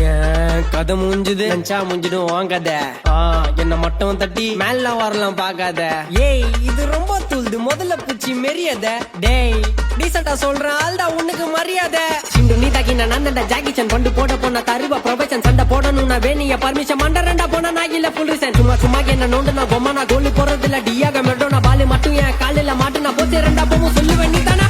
ஏன் கதை முடிஞ்சுது நினைச்சா முடிஞ்சிடும் வாங்காத என்ன மட்டும் தட்டி மேல வரலாம் பாக்காத. ஏய் இது ரொம்ப தூள்து முதல்ல பூச்சி மெரியாத. டேய் டீசெண்டா சொல்றேன் ஆல்டா உனக்கு மரியாதை. சிண்டு நீ தாக்கி நான் ஜாக்கிச்சன் பண்டு போட போன தருவா ப்ரொபேஷன் சண்டை போடணும் நான் வேணிய பர்மிஷன் மண்டரண்டா போனா நான் இல்ல ஃபுல் ரீசன். சும்மா என்ன நோண்டு நான் பொம்மா நான் கோலி போறது இல்ல டியாக மெடோனா பாலு மட்டும் என் காலில மாட்டு நான் போச்சு ரெண்டா போவும் சொல்லுவேன் நீ தானே